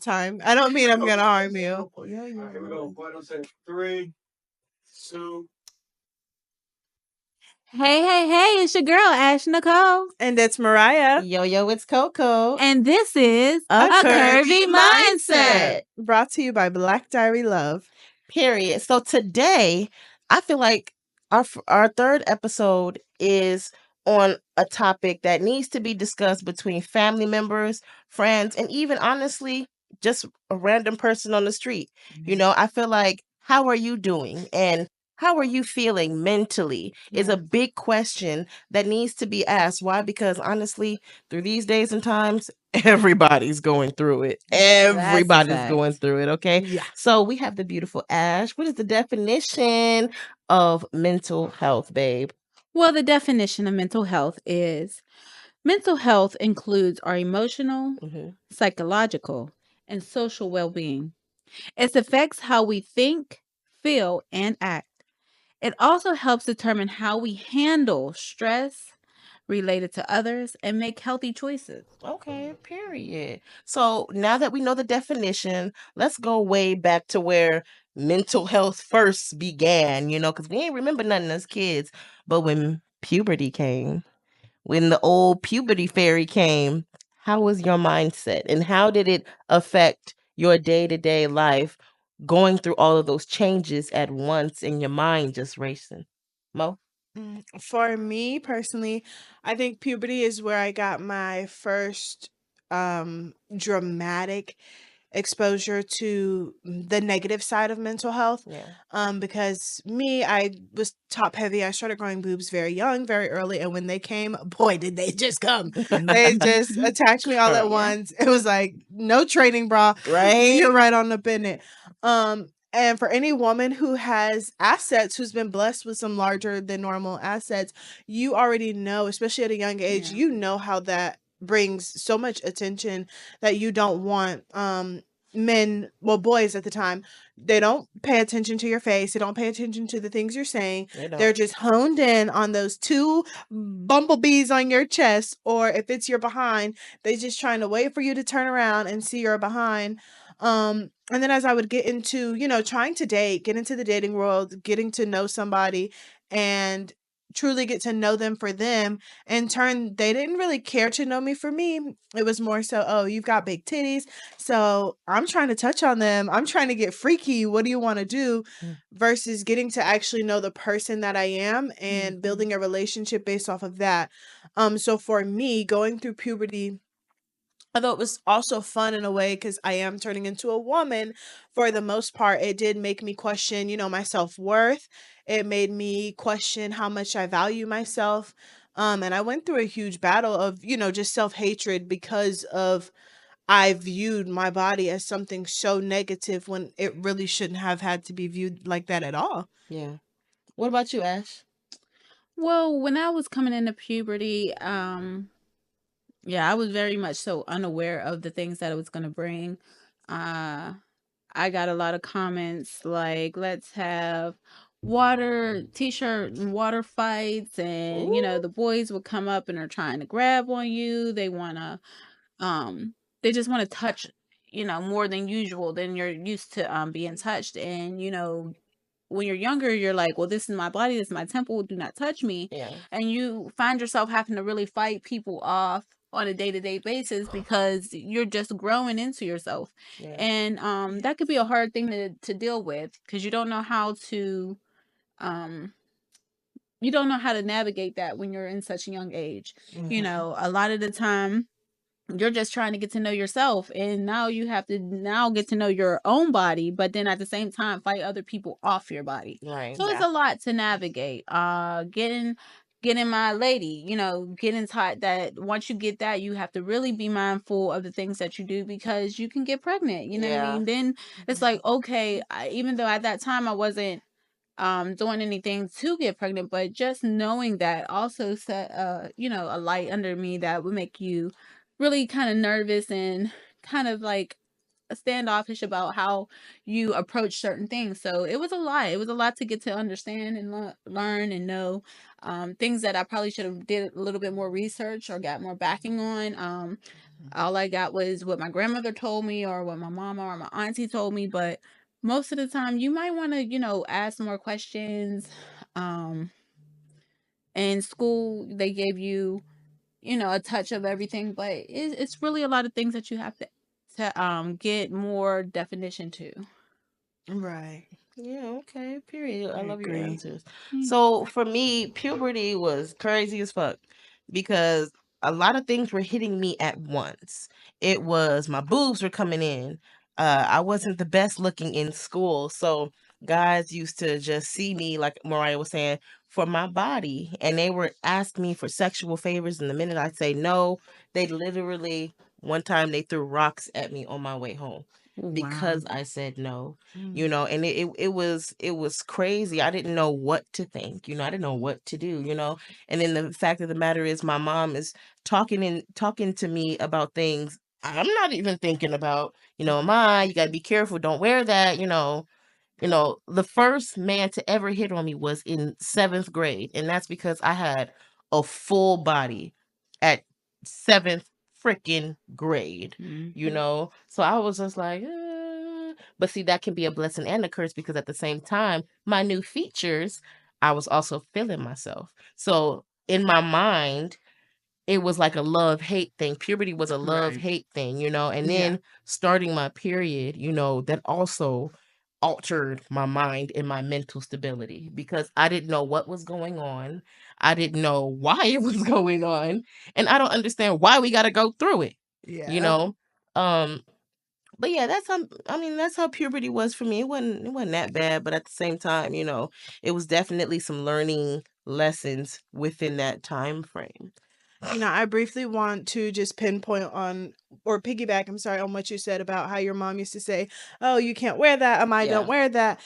time. I don't mean I'm going to harm you. Here we go. Final say 3, 2. Hey, it's your girl, Ashley Nicole. And it's Moriah. Yo, it's Coco. And this is A Curvy Mindset. Brought to you by Black Diary Love. Period. So today, I feel like our third episode is on a topic that needs to be discussed between family members, friends, and even honestly, just a random person on the street. You know, I feel like, how are you doing? And how are you feeling mentally is a big question that needs to be asked. Why? Because honestly, through these days and times, everybody's going through it. Everybody's going through it. Okay. Yeah. So we have the beautiful Ash. What is the definition of mental health, babe? Well, the definition of mental health is mental health includes our emotional, psychological, and social well-being. It affects how we think, feel, and act. It also helps determine how we handle stress related to others and make healthy choices. Okay, period. So now that we know the definition, let's go way back to where mental health first began, because we ain't remember nothing as kids. But when puberty came, when the old puberty fairy came, how was your mindset and how did it affect your day-to-day life going through all of those changes at once and your mind just racing? Mo? For me personally, I think puberty is where I got my first dramatic exposure to the negative side of mental health. Because I was top heavy. I started growing boobs very young, very early, and when they came, boy, did they just come. They just attacked me all at once. It was like no training bra, right? You're right on up in it. And for any woman who has assets, who's been blessed with some larger than normal assets, you already know, especially at a young age, you know how that brings so much attention that you don't want boys at the time. They don't pay attention to your face. They don't pay attention to the things you're saying. They're just honed in on those 2 bumblebees on your chest, or if it's your behind, they just trying to wait for you to turn around and see your behind. And then as I would get into, trying to get into the dating world, getting to know somebody and truly get to know them for them, in turn, they didn't really care to know me for me. It was more so, oh, you've got big titties, so I'm trying to touch on them. I'm trying to get freaky. What do you want to do? Versus getting to actually know the person that I am and building a relationship based off of that. So for me, going through puberty, although it was also fun in a way because I am turning into a woman, for the most part, it did make me question, my self-worth. It made me question how much I value myself. And I went through a huge battle of, just self-hatred because of I viewed my body as something so negative when it really shouldn't have had to be viewed like that at all. Yeah. What about you, Ash? Well, when I was coming into puberty, I was very much so unaware of the things that it was going to bring. I got a lot of comments like, let's have t-shirt and water fights, and the boys would come up and are trying to grab on you. They want to they just want to touch more than usual than you're used to being touched. And when you're younger, you're like, well, this is my body, this is my temple, do not touch me. And you find yourself having to really fight people off on a day-to-day basis because you're just growing into yourself. And that could be a hard thing to deal with because you don't know how to navigate that when you're in such a young age. A lot of the time you're just trying to get to know yourself, and now you have to get to know your own body, but then at the same time fight other people off your body. Right. So it's a lot to navigate. Getting my lady, getting taught that once you get that, you have to really be mindful of the things that you do because you can get pregnant. You know what I mean? Then it's like, okay, even though at that time I wasn't doing anything to get pregnant, but just knowing that also set a light under me that would make you really kind of nervous and kind of like standoffish about how you approach certain things. So it was a lot. It was a lot to get to understand and learn and know, things that I probably should have did a little bit more research or got more backing on. All I got was what my grandmother told me or what my mama or my auntie told me. But most of the time, you might want to, ask more questions. Um, in school, they gave you, a touch of everything, but it's really a lot of things that you have to get more definition to. Right. Yeah, okay, period. I I love your agree. answers. So for me, puberty was crazy as fuck because a lot of things were hitting me at once. It was my boobs were coming in. I wasn't the best looking in school, so guys used to just see me, like Moriah was saying, for my body, and they were asking me for sexual favors. And the minute I say no, they literally one time they threw rocks at me on my way home Wow. because I said no. Mm. And it was crazy. I didn't know what to think. I didn't know what to do. And then the fact of the matter is my mom is talking to me about things I'm not even thinking about. Ma, you got to be careful, don't wear that. The first man to ever hit on me was in 7th grade, and that's because I had a full body at 7th freaking grade. So I was just like, but see, that can be a blessing and a curse because at the same time, my new features, I was also feeling myself. So in my mind, it was like a love hate thing. Puberty was a love Right. hate thing, and Yeah. then starting my period, that also altered my mind and my mental stability because I didn't know what was going on. I didn't know why it was going on, and I don't understand why we got to go through it. You Yeah. know, um, but yeah, that's how puberty was for me. It wasn't that bad, but at the same time, it was definitely some learning lessons within that time frame. I briefly want to just pinpoint on or piggyback, I'm sorry, on what you said about how your mom used to say, "Oh, you can't wear that. I Yeah. don't wear that."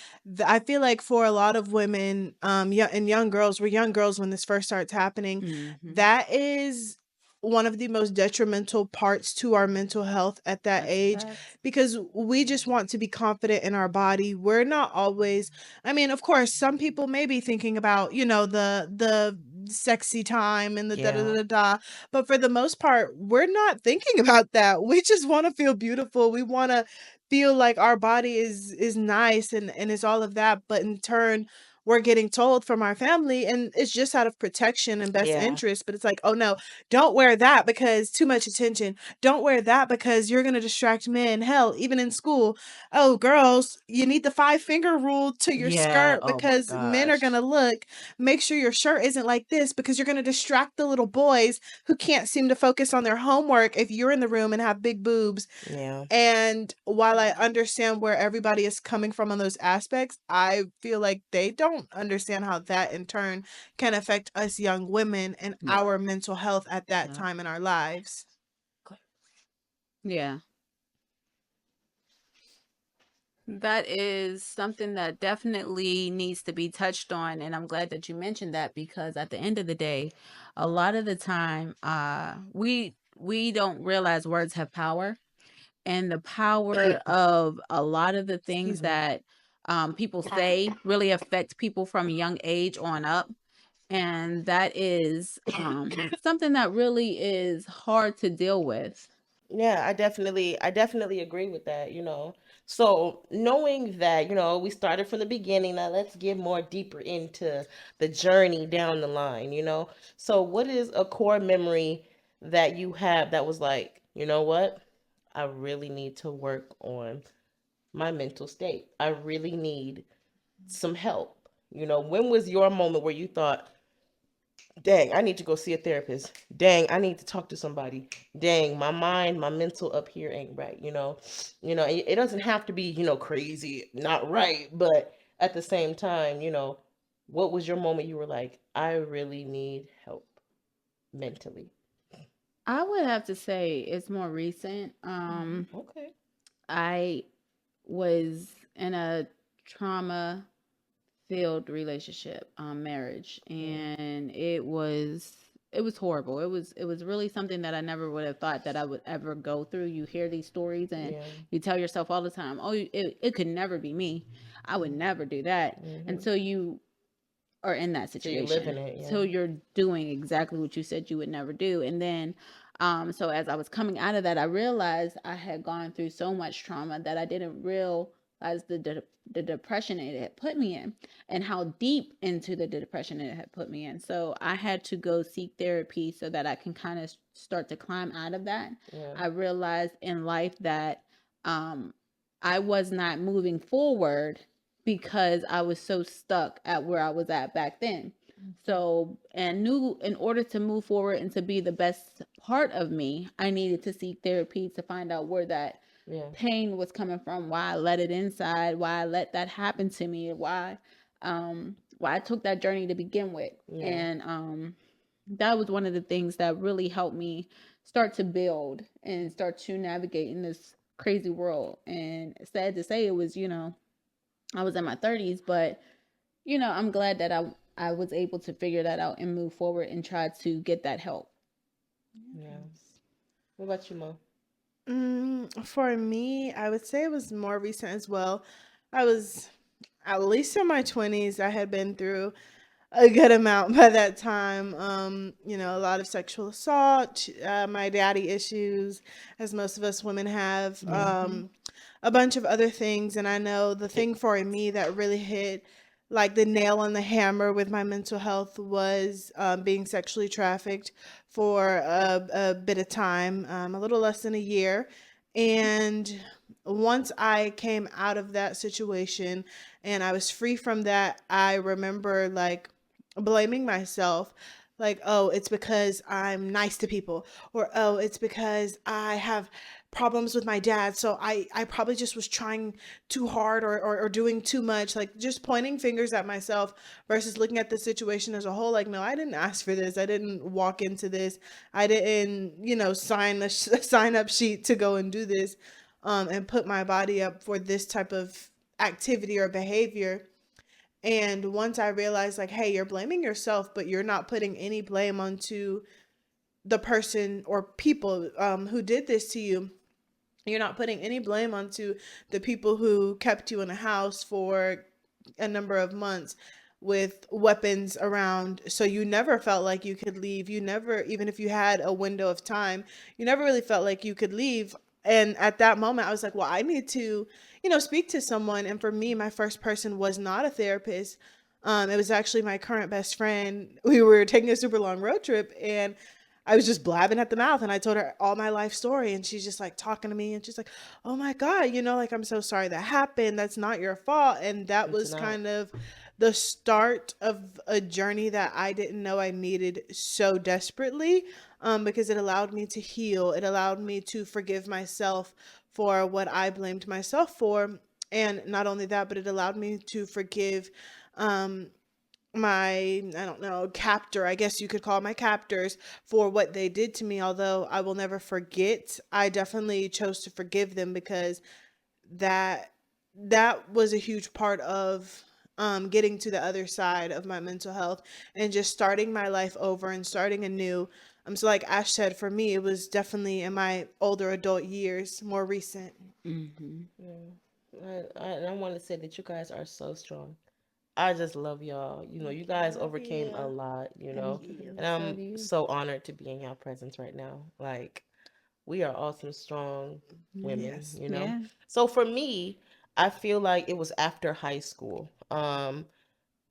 I feel like for a lot of women, and young girls, we're young girls when this first starts happening. That is one of the most detrimental parts to our mental health at that That's a age fact. because we just want to be confident in our body. We're not always, I mean, of course, some people may be thinking about, the sexy time and the da da da Yeah. da da. But for the most part, we're not thinking about that. We just want to feel beautiful. We want to feel like our body is nice and is all of that. But in turn, we're getting told from our family, and it's just out of protection and best Yeah. interest. But it's like, oh no, don't wear that because too much attention. Don't wear that because you're gonna distract men. Hell, even in school, oh girls, you need the 5 finger rule to your Yeah. skirt Oh my because men are gosh. gonna look. Make sure your shirt isn't like this because you're going to distract the little boys who can't seem to focus on their homework if you're in the room and have big boobs. Yeah. And while I understand where everybody is coming from on those aspects, I feel like they don't understand how that in turn can affect us young women and Yeah. our mental health at that Yeah. time in our lives. Yeah. That is something that definitely needs to be touched on. And I'm glad that you mentioned that because at the end of the day, a lot of the time, we don't realize words have power, and the power of a lot of the things Excuse me. that people say really affect people from a young age on up. And that is something that really is hard to deal with. Yeah, I definitely agree with that, So knowing that, we started from the beginning, now let's get more deeper into the journey down the line. So what is a core memory that you have that was like, you know what? I really need to work on my mental state. I really need some help. When was your moment where you thought, dang, I need to go see a therapist. Dang, I need to talk to somebody. Dang, my mind, my mental up here ain't right. It doesn't have to be, crazy, not right, but at the same time, what was your moment you were like, I really need help mentally? I would have to say it's more recent. Okay. I was in a trauma filled relationship, marriage, Mm. and it was it was horrible. It was really something that I never would have thought that I would ever go through. You hear these stories and you tell yourself all the time, "Oh, it could never be me. I would never do that." Until you are in that So you live situation. in it, So you're doing exactly what you said you would never do. And then so as I was coming out of that, I realized I had gone through so much trauma that I didn't realize the depression it had put me in and how deep into the depression it had put me in. So I had to go seek therapy so that I can kind of start to climb out of that. I realized in life that um, I was not moving forward because I was so stuck at where I was at back then. So, and knew in order to move forward and to be the best part of me, I needed to seek therapy to find out where that pain was coming from, why I let it inside, why I let that happen to me, why I took that journey to begin with. And that was one of the things that really helped me start to build and start to navigate in this crazy world. And sad to say, it was, I was in my 30s, but I'm glad that I was able to figure that out and move forward and try to get that help. Yeah. What about you, Mo? For me, I would say it was more recent as well. I was at least in my 20s. I had been through a good amount by that time. A lot of sexual assault, my daddy issues, as most of us women have, a bunch of other things. And I know the thing for me that really hit like the nail on the hammer with my mental health was being sexually trafficked for a bit of time, a little less than a year. And once I came out of that situation and I was free from that, I remember like blaming myself, like, oh, it's because I'm nice to people, or oh, it's because I have problems with my dad, so I probably just was trying too hard, or doing too much, like just pointing fingers at myself versus looking at the situation as a whole, like, no, I didn't ask for this, I didn't walk into this, I didn't, sign a sign up sheet to go and do this, and put my body up for this type of activity or behavior. And once I realized, like, hey, you're blaming yourself, but you're not putting any blame onto the person or people who did this to you. You're not putting any blame onto the people who kept you in a house for a number of months with weapons around. So you never felt like you could leave. You never, even if you had a window of time, you never really felt like you could leave. And at that moment, I was like, well, I need to, speak to someone. And for me, my first person was not a therapist. It was actually my current best friend. We were taking a super long road trip, and I was just blabbing at the mouth, and I told her all my life story, and she's just like talking to me, and she's like, oh my God, like, I'm so sorry that happened. That's not your fault. And that was kind of the start of a journey that I didn't know I needed so desperately, because it allowed me to heal. It allowed me to forgive myself for what I blamed myself for. And not only that, but it allowed me to forgive um, my, I don't know, captor, I guess you could call my captors, for what they did to me. Although I will never forget, I definitely chose to forgive them, because that that was a huge part of getting to the other side of my mental health and just starting my life over and starting anew. So like Ash said, for me it was definitely in my older adult years, more recent. Mm-hmm. Yeah. I want to say that you guys are so strong. I just love y'all. You guys overcame a lot, Thank you. and So do I'm you. so honored to be in y'all presence right now. Like, we are awesome, strong women, Yes. Yeah. So for me, I feel like it was after high school.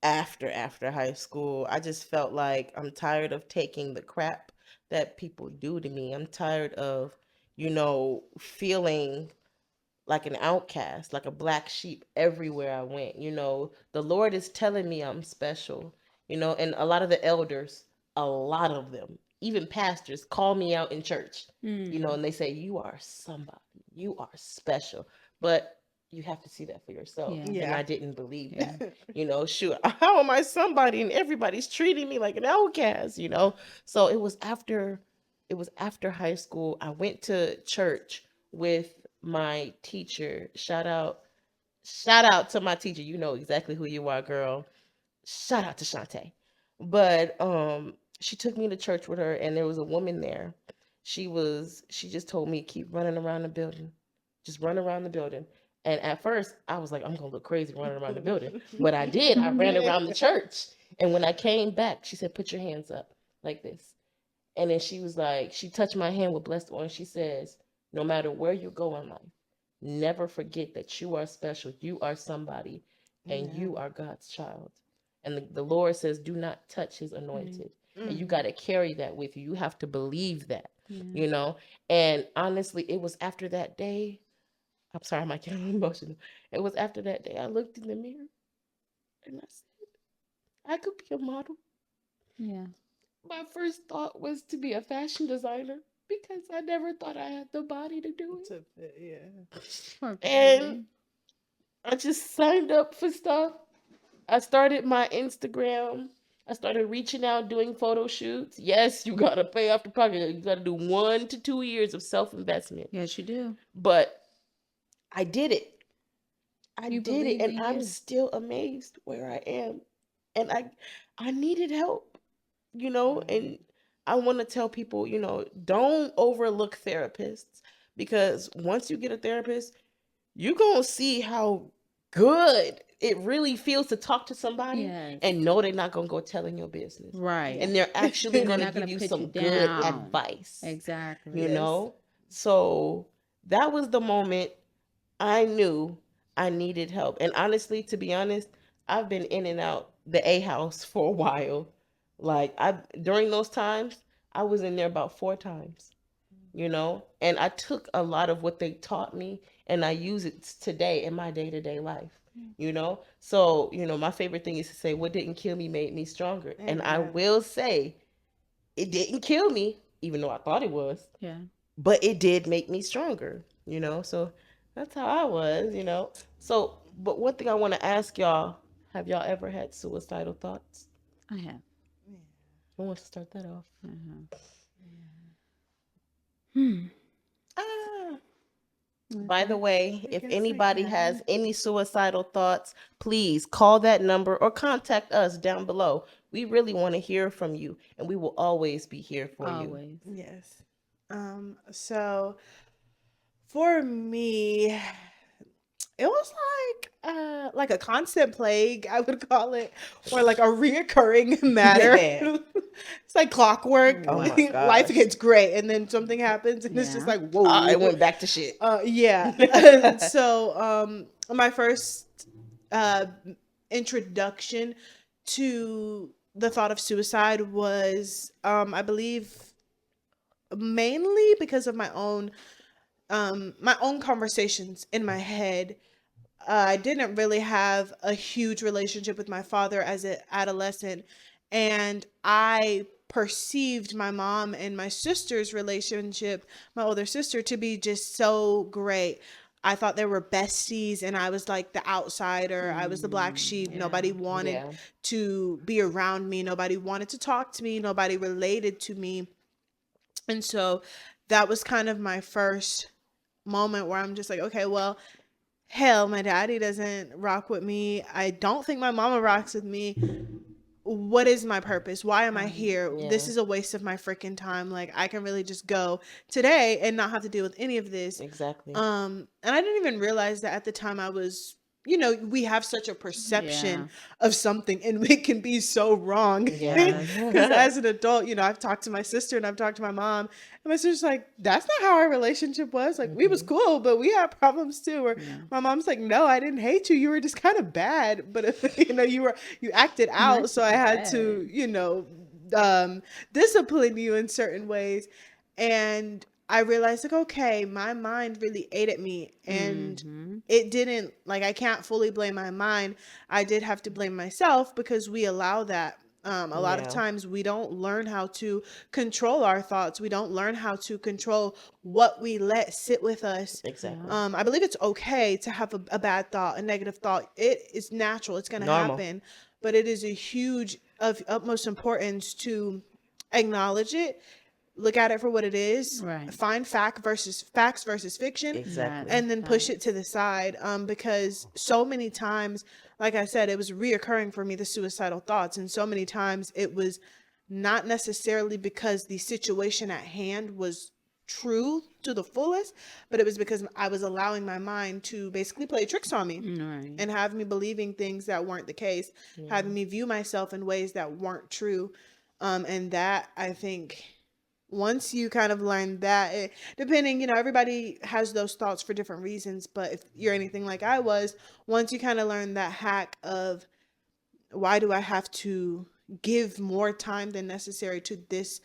After high school, I just felt like I'm tired of taking the crap that people do to me. I'm tired of, feeling like an outcast, like a black sheep everywhere I went. The Lord is telling me I'm special, and a lot of the elders, a lot of them, even pastors, call me out in church, and they say, you are somebody, you are special. But you have to see that for yourself. Yeah. And Yeah. I didn't believe Yeah. that. Shoot, how am I somebody and everybody's treating me like an outcast? So it was after high school. I went to church with my teacher. Shout out to my teacher. You know exactly who you are, girl. Shout out to Shantae. But she took me to church with her, and there was a woman there. She just told me, keep running around the building. Just run around the building. And at first, I was like, I'm going to look crazy running around the building. But I did. I ran around the church. And when I came back, she said, put your hands up like this. And then she was like, she touched my hand with blessed oil. And she says, no matter where you go in life, never forget that you are special. You are somebody. And you are God's child. And the Lord says, do not touch his anointed. Mm-hmm. And you got to carry that with you. You have to believe that, you know? And honestly, it was after that day. I'm sorry, I might get emotional. It was after that day I looked in the mirror and I said, I could be a model. Yeah. My first thought was to be a fashion designer because I never thought I had the body to do it. Yeah. And I just signed up for stuff. I started my Instagram. I started reaching out, doing photo shoots. Yes, you got to pay off the pocket. You got to do 1 to 2 years of self-investment. Yes, you do. But I did it. I did it, and I'm still amazed where I am. And I needed help, you know, and I want to tell people, you know, don't overlook therapists, because once you get a therapist, you're going to see how good it really feels to talk to somebody and know they're not going to go telling your business. Right. And they're actually going to give you some good advice. Exactly. You know? So that was the moment I knew I needed help. And honestly, to be honest, I've been in and out the A house for a while. Like during those times, I was in there about 4 times, you know, and I took a lot of what they taught me and I use it today in my day-to-day life, you know? So, you know, my favorite thing is to say, what didn't kill me made me stronger. Amen. And I will say it didn't kill me, even though I thought it was. Yeah. But it did make me stronger, you know? So that's how I was, you know? So, but one thing I want to ask y'all, have y'all ever had suicidal thoughts? I have. Who wants to start that off? By the way, if anybody has any suicidal thoughts, please call that number or contact us down below. We really want to hear from you, and we will always be here for you. Yes. So for me, it was like a constant plague, I would call it, or like a reoccurring matter. It's like clockwork. Oh my gosh. Life gets great, and then something happens, and it's just like, whoa. It went back to shit. Yeah. So, my first introduction to the thought of suicide was, I believe, mainly because of my own conversations in my head. I didn't really have a huge relationship with my father as an adolescent, and I perceived my mom and my sister's relationship, my older sister, to be just so great. I thought they were besties, and I was like the outsider. I was the black sheep. Nobody wanted to be around me. Nobody wanted to talk to me. Nobody related to me. And so that was kind of my first moment where I'm just like, okay, well, hell, my daddy doesn't rock with me. I don't think my mama rocks with me. What is my purpose? Why am I here? This is a waste of my freaking time. Like, I can really just go today and not have to deal with any of this. Exactly. And I didn't even realize that at the time I was, you know, we have such a perception of something, and it can be so wrong. Because as an adult, you know, I've talked to my sister and I've talked to my mom, and my sister's like, that's not how our relationship was. Like, we was cool, but we had problems too. Or my mom's like, no, I didn't hate you. You were just kind of bad. But, you know, you acted out. So I had to, you know, discipline you in certain ways. And I realized, like, okay, my mind really ate at me, and it didn't, like, I can't fully blame my mind. I did have to blame myself, because we allow that. A lot of times we don't learn how to control our thoughts. We don't learn how to control what we let sit with us. Exactly. I believe it's okay to have a bad thought, a negative thought. It is natural. It's going to happen. But it is a huge, of utmost importance to acknowledge it, look at it for what it is, find facts versus fiction, and then push it to the side. Because so many times, like I said, it was reoccurring for me, the suicidal thoughts, and so many times it was not necessarily because the situation at hand was true to the fullest, but it was because I was allowing my mind to basically play tricks on me and have me believing things that weren't the case, having me view myself in ways that weren't true. And that, I think, once you kind of learn that, depending, everybody has those thoughts for different reasons, but if you're anything like I was, once you kind of learn that hack of, why do I have to give more time than necessary to this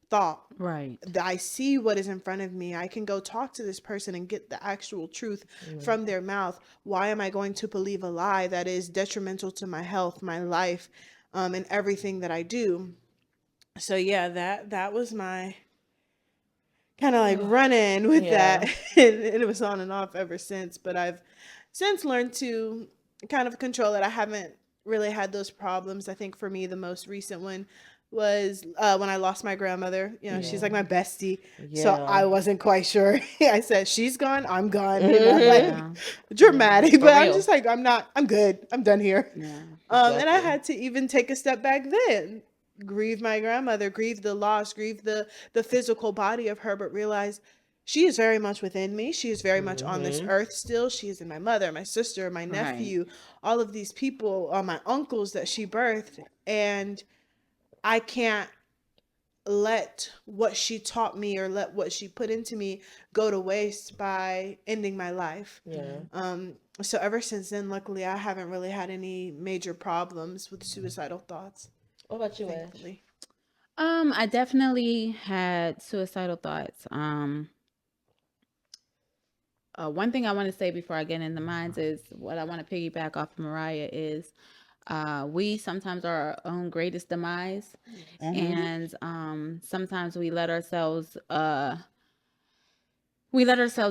thought? Right. I see what is in front of me. I can go talk to this person and get the actual truth from their mouth. Why am I going to believe a lie that is detrimental to my health, my life, and everything that I do? So yeah, that was my kind of like run-in with that. And it was on and off ever since. But I've since learned to kind of control it. I haven't really had those problems. I think for me, the most recent one was when I lost my grandmother. She's like my bestie. So I wasn't quite sure. I said, she's gone, I'm gone. Like dramatic. But I'm just like, I'm good. I'm done here. Yeah. And I had to even take a step back then. Grieve my grandmother, grieve the loss, grieve the physical body of her, but realize she is very much within me. She is very much on this earth still. She is in my mother, my sister, my nephew, all of these people, my uncles that she birthed. And I can't let what she taught me or let what she put into me go to waste by ending my life. So ever since then, luckily, I haven't really had any major problems with suicidal thoughts. What about you, Thankfully. I definitely had suicidal thoughts. One thing I want to say before I get into mine is what I want to piggyback off of Moriah is we sometimes are our own greatest demise. And sometimes we let ourselves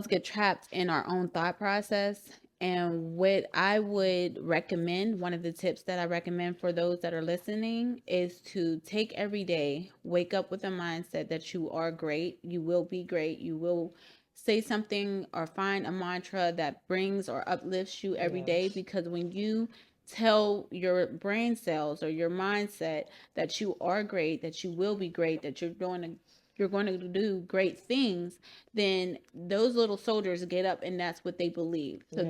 get trapped in our own thought process. And what I would recommend, one of the tips that I recommend for those that are listening, is to take every day, wake up with a mindset that you are great, you will be great, you will say something or find a mantra that brings or uplifts you every day. Because when you tell your brain cells or your mindset that you are great, that you will be great, that you're going to do great things, then those little soldiers get up and that's what they believe. So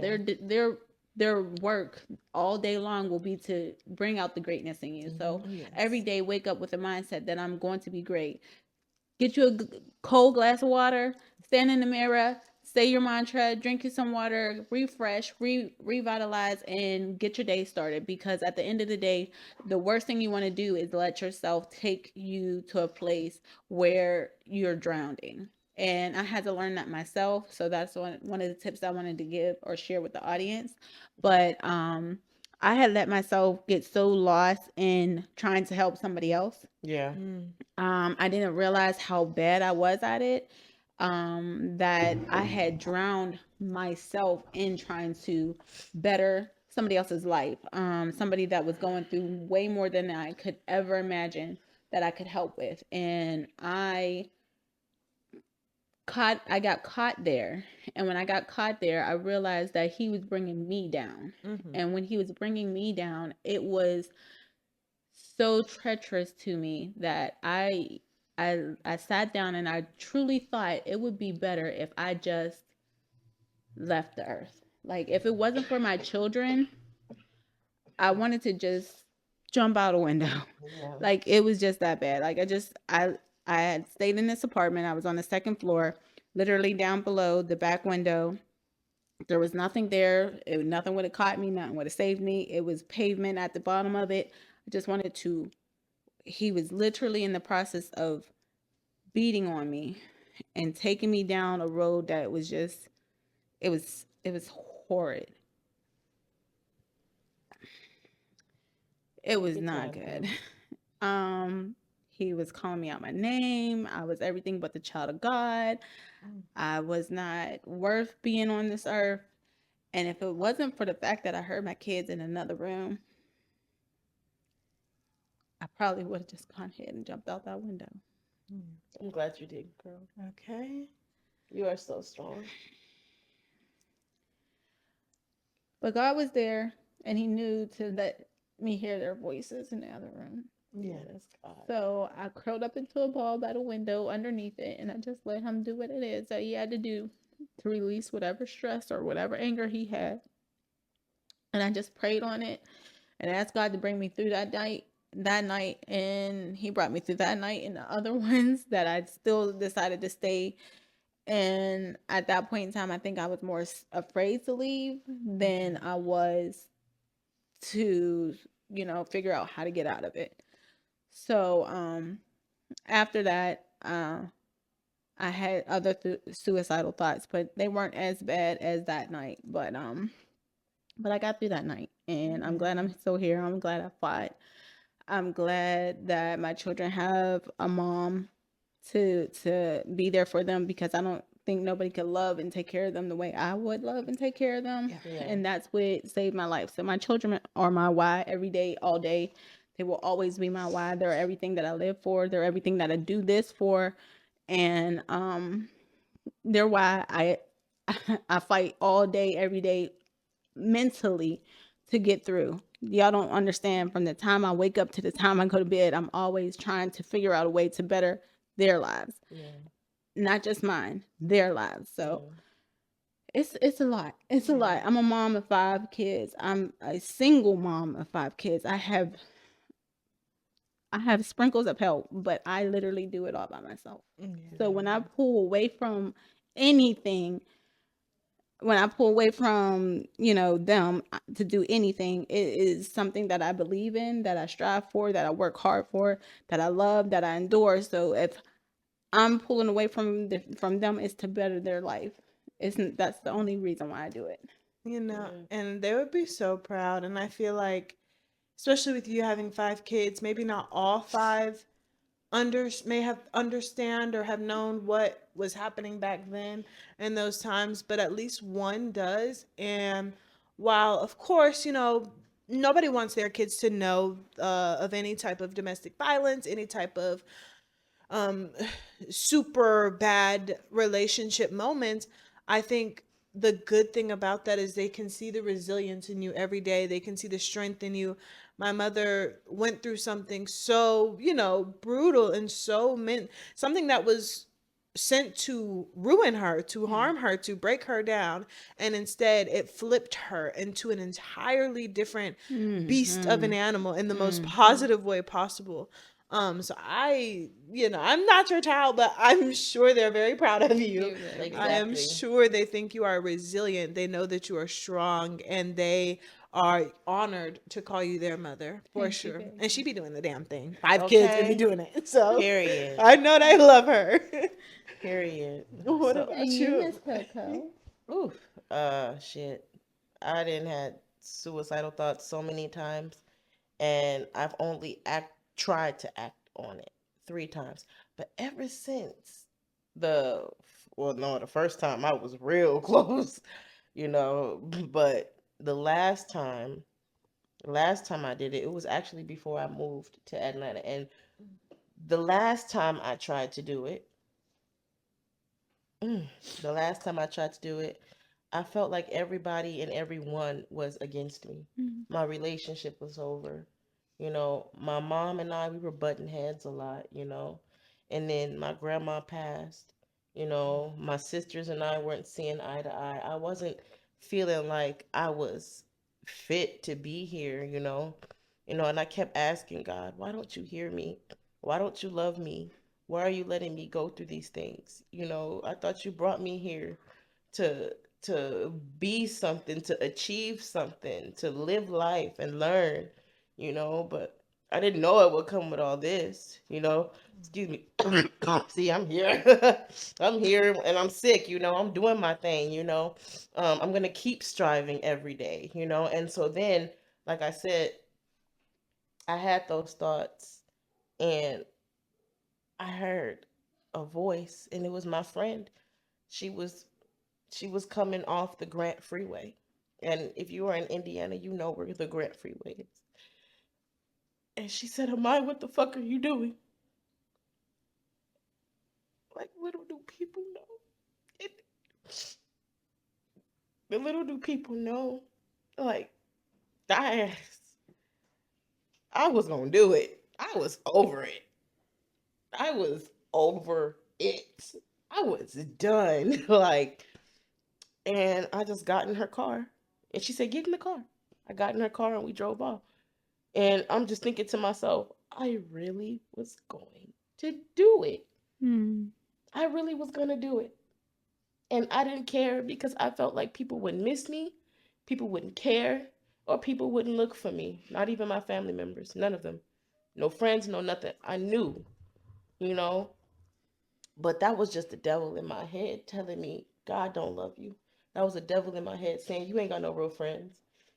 their work all day long will be to bring out the greatness in you. So every day wake up with a mindset that I'm going to be great. Get you a cold glass of water, stand in the mirror, say your mantra, drink you some water, refresh, revitalize, and get your day started. Because at the end of the day, the worst thing you want to do is let yourself take you to a place where you're drowning. And I had to learn that myself. So that's one of the tips I wanted to give or share with the audience. But I had let myself get so lost in trying to help somebody else. I didn't realize how bad I was at it. That I had drowned myself in trying to better somebody else's life. Somebody that was going through way more than I could ever imagine that I could help with. And I got caught there. And when I got caught there, I realized that he was bringing me down. And when he was bringing me down, it was so treacherous to me that I sat down and I truly thought it would be better if I just left the earth. Like, if it wasn't for my children, I wanted to just jump out a window. Like, it was just that bad. Like, I had stayed in this apartment. I was on the second floor, literally down below the back window. There was nothing there. Nothing would have caught me. Nothing would have saved me. It was pavement at the bottom of it. I just wanted to. He was literally in the process of beating on me and taking me down a road that was just, it was horrid. It was not good. He was calling me out my name. I was everything but the child of God. I was not worth being on this earth. And if it wasn't for the fact that I heard my kids in another room, I probably would have just gone ahead and jumped out that window. I'm glad you did, girl. Okay. You are so strong. But God was there, and he knew to let me hear their voices in the other room. Yes, God. So I curled up into a ball by the window underneath it, and I just let him do what it is that he had to do to release whatever stress or whatever anger he had. And I just prayed on it and asked God to bring me through that night, and he brought me through that night and the other ones that I still decided to stay. And at that point in time, I think I was more afraid to leave than I was to, figure out how to get out of it. So, after that, I had other suicidal thoughts, but they weren't as bad as that night. But I got through that night, and I'm glad I'm still here. I'm glad I fought. I'm glad that my children have a mom to be there for them, because I don't think nobody could love and take care of them the way I would love and take care of them. Yeah. And that's what saved my life. So my children are my why every day, all day. They will always be my why. They're everything that I live for. They're everything that I do this for. And they're why I fight all day, every day, mentally, to get through. Y'all don't understand, from the time I wake up to the time I go to bed, I'm always trying to figure out a way to better their lives. Yeah. Not just mine, their lives. So Yeah. it's a lot. It's a lot. I'm a mom of 5 kids. I'm a single mom of 5 kids. I have sprinkles of help, but I literally do it all by myself. So when I pull away from anything, when I pull away from, them to do anything, it is something that I believe in, that I strive for, that I work hard for, that I love, that I endure. So if I'm pulling away from them, it's to better their life. That's the only reason why I do it. And they would be so proud. And I feel like, especially with you having 5 kids, maybe not all 5 may have understand or have known what was happening back then in those times, but at least one does. And while of course, nobody wants their kids to know of any type of domestic violence, any type of um super bad relationship moments, I think the good thing about that is they can see the resilience in you every day. They can see the strength in you. My mother went through something so, brutal and so something that was sent to ruin her, to harm her, to break her down, and instead it flipped her into an entirely different beast of an animal in the most positive way possible. So I'm not your child, but I'm sure they're very proud of you. Exactly. I am sure they think you are resilient. They know that you are strong, and they are honored to call you their mother, for sure. And she be doing the damn thing. 5 kids and be doing it. So Period. I know they love her. Period. What about And you? Miss Coco? Oof. Shit. I didn't had suicidal thoughts so many times, and I've only tried to act on it 3 times. But ever since the the first time I was real close, but the last time I did it, it was actually before I moved to Atlanta, and the last time I tried to do it, the last time I tried to do it, I felt like everybody and everyone was against me. My relationship was over. My mom and I, we were butting heads a lot. And then my grandma passed. My sisters and I weren't seeing eye to eye. I wasn't feeling like I was fit to be here. And I kept asking God, why don't you hear me? Why don't you love me? Why are you letting me go through these things? I thought you brought me here to to be something, to achieve something, to live life and learn, but I didn't know it would come with all this. Excuse me. See, I'm here. I'm here and I'm sick. I'm doing my thing. I'm going to keep striving every day. And so then, like I said, I had those thoughts and I heard a voice, and it was my friend. She was she was coming off the Grant Freeway. And if you are in Indiana, you know where the Grant Freeway is. And she said, Amai, what the fuck are you doing? Like, little do people know. It, the little do people know. Like, I was going to do it. I was over it. I was over it. I was done. Like, and I just got in her car. And she said, get in the car. I got in her car and we drove off. And I'm just thinking to myself, I really was going to do it. I really was going to do it. And I didn't care because I felt like people wouldn't miss me, people wouldn't care, or people wouldn't look for me. Not even my family members, none of them. No friends, no nothing. I knew, you know. But that was just the devil in my head telling me, God don't love you. That was the devil in my head saying, you ain't got no real friends.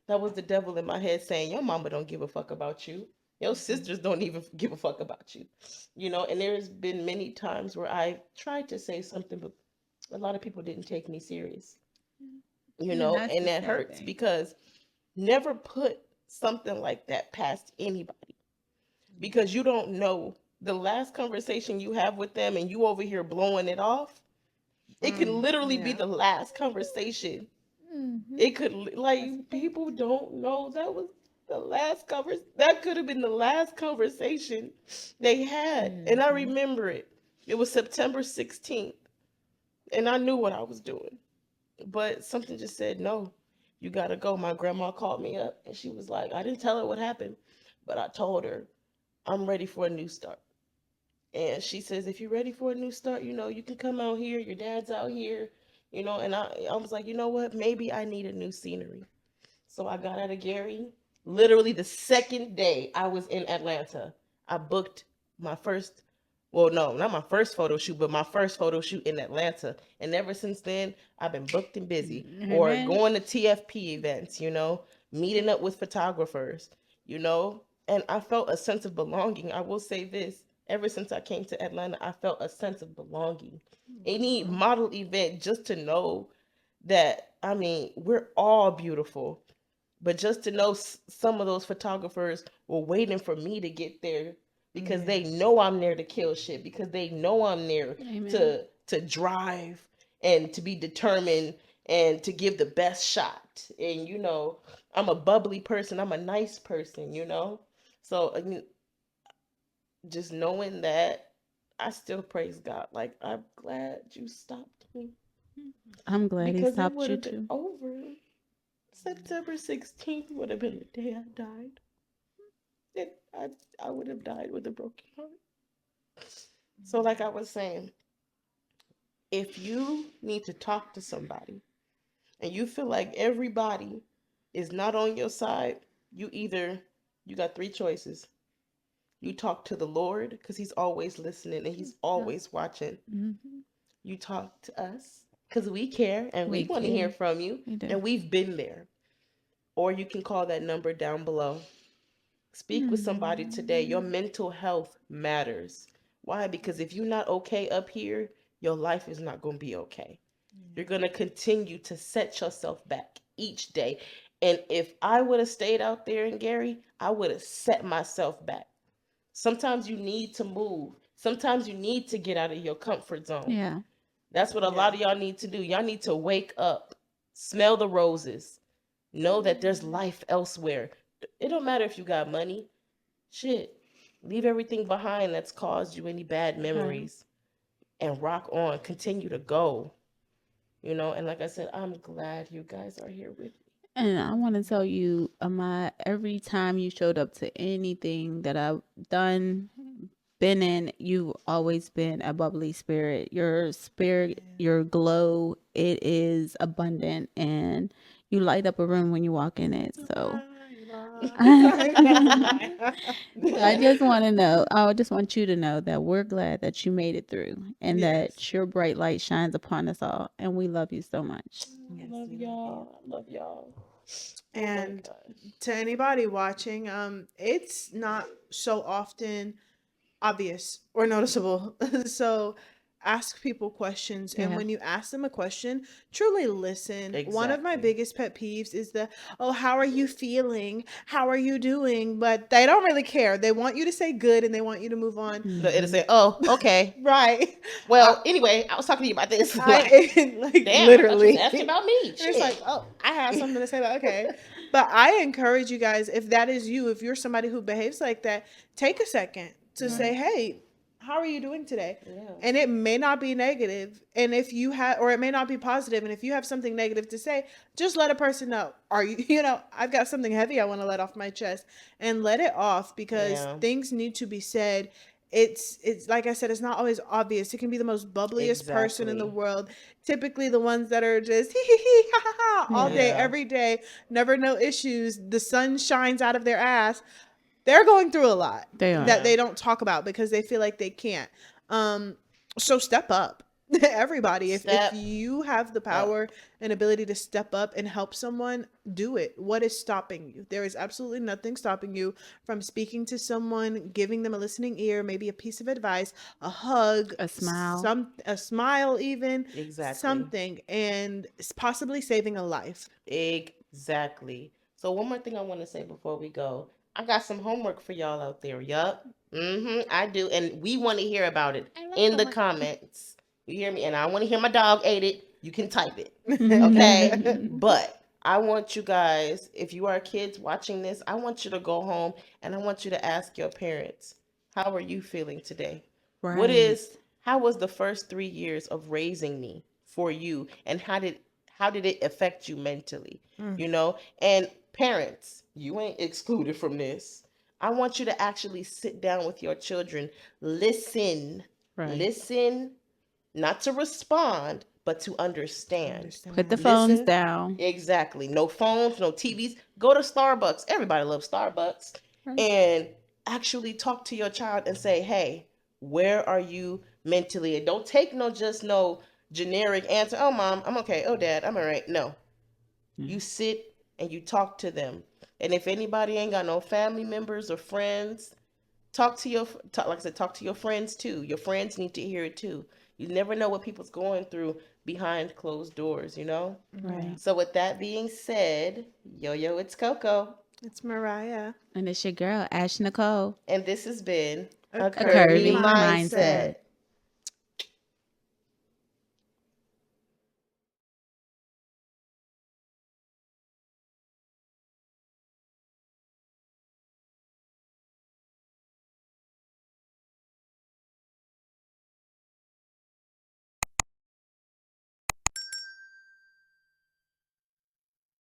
That was the devil in my head saying, your mama don't give a fuck about you. Your sisters don't even give a fuck about you. You know, and there's been many times where I tried to say something, but a lot of people didn't take me serious. You know, and that hurts because never put something like that past anybody because you don't know the last conversation you have with them and you over here blowing it off. It could literally be the last conversation. It could, like, people don't know that was the last conversation. That could have been the last conversation they had. And I remember it. It was September 16th. And I knew what I was doing. But something just said, no, you got to go. My grandma called me up and she was like, I didn't tell her what happened, but I told her, I'm ready for a new start. And she says, if you're ready for a new start, you know, you can come out here. Your dad's out here, you know. And I was like, you know what? Maybe I need a new scenery. So I got out of Gary. Literally the second day I was in Atlanta, I booked my first, well, no, not my first photo shoot, but my first photo shoot in Atlanta. And ever since then, I've been booked and busy or going to TFP events, you know, meeting up with photographers, you know. And I felt a sense of belonging. I will say this. Ever since I came to Atlanta, I felt a sense of belonging. Any model event, just to know that, I mean, we're all beautiful. But just to know some of those photographers were waiting for me to get there because they know I'm there to kill shit, because they know I'm there to drive and to be determined and to give the best shot. And, you know, I'm a bubbly person. I'm a nice person, you know. So, I mean, just knowing that, I still praise God. Like, I'm glad you stopped me. I'm glad because he stopped it would you have been too. over. September 16th would have been the day I died. And I would have died with a broken heart. So, like I was saying, if you need to talk to somebody and you feel like everybody is not on your side, you got three choices. You talk to the Lord because he's always listening and he's always watching. You talk to us because we care and we want to hear from you. And we've been there. Or you can call that number down below. Speak with somebody today. Your mental health matters. Why? Because if you're not okay up here, your life is not going to be okay. You're going to continue to set yourself back each day. And if I would have stayed out there in Gary, I would have set myself back. Sometimes you need to move. Sometimes you need to get out of your comfort zone. Yeah. That's what a lot of y'all need to do. Y'all need to wake up, smell the roses, know that there's life elsewhere. It don't matter if you got money. Shit. Leave everything behind that's caused you any bad memories and rock on. Continue to go. You know, and like I said, I'm glad you guys are here with me. And I want to tell you, Amai, every time you showed up to anything that I've done, been in, you've always been a bubbly spirit. Your spirit, your glow, it is abundant, and you light up a room when you walk in it. So I just want to know, I just want you to know that we're glad that you made it through and that your bright light shines upon us all. And we love you so much. I love y'all. I love y'all. And to anybody watching, it's not so often obvious or noticeable. So ask people questions, and when you ask them a question, truly listen. One of my biggest pet peeves is oh, how are you feeling, how are you doing, but they don't really care. They want you to say good and they want you to move on. It'll say, oh, okay. Right. Well, anyway, I was talking to you about this. Like, damn, literally I thought you was asking about me. It's like, oh, I have something to say about, okay. But I encourage you guys, if that is you, if you're somebody who behaves like that, take a second to say, hey, how are you doing today? Yeah. And it may not be negative. And if you have, or it may not be positive. And if you have something negative to say, just let a person know. Are you, I've got something heavy I want to let off my chest, and let it off, because things need to be said. It's like I said, it's not always obvious. It can be the most bubbliest person in the world. Typically the ones that are just hee hee hee ha ha ha all day, every day, never no issues. The sun shines out of their ass. They're going through a lot that they don't talk about because they feel like they can't. So step up. Everybody, if you have the power and ability to step up and help someone, do it. What is stopping you? There is absolutely nothing stopping you from speaking to someone, giving them a listening ear, maybe a piece of advice, a hug, a smile, a smile, even something, and possibly saving a life. Exactly. So one more thing I want to say before we go. I got some homework for y'all out there. Yup. I do. And we want to hear about it in the comments. You hear me? And I want to hear my dog ate it. You can type it. Okay? But I want you guys, if you are kids watching this, I want you to go home and I want you to ask your parents, how are you feeling today? Right. How was the first 3 years of raising me for you? And how did it affect you mentally? And parents, you ain't excluded from this. I want you to actually sit down with your children, listen, not to respond, but to understand. Put the phones down. Exactly. No phones, no TVs. Go to Starbucks. Everybody loves Starbucks. Right. And actually talk to your child and say, hey, where are you mentally? And don't take no generic answer. Oh, mom, I'm okay. Oh, dad, I'm all right. No. You sit and you talk to them. And if anybody ain't got no family members or friends, talk to your friends too. Your friends need to hear it too. You never know what people's going through behind closed doors, Right. So with that being said, yo, it's Coco. It's Moriah. And it's your girl, Ashley Nicole. And this has been A Curvy Mindset.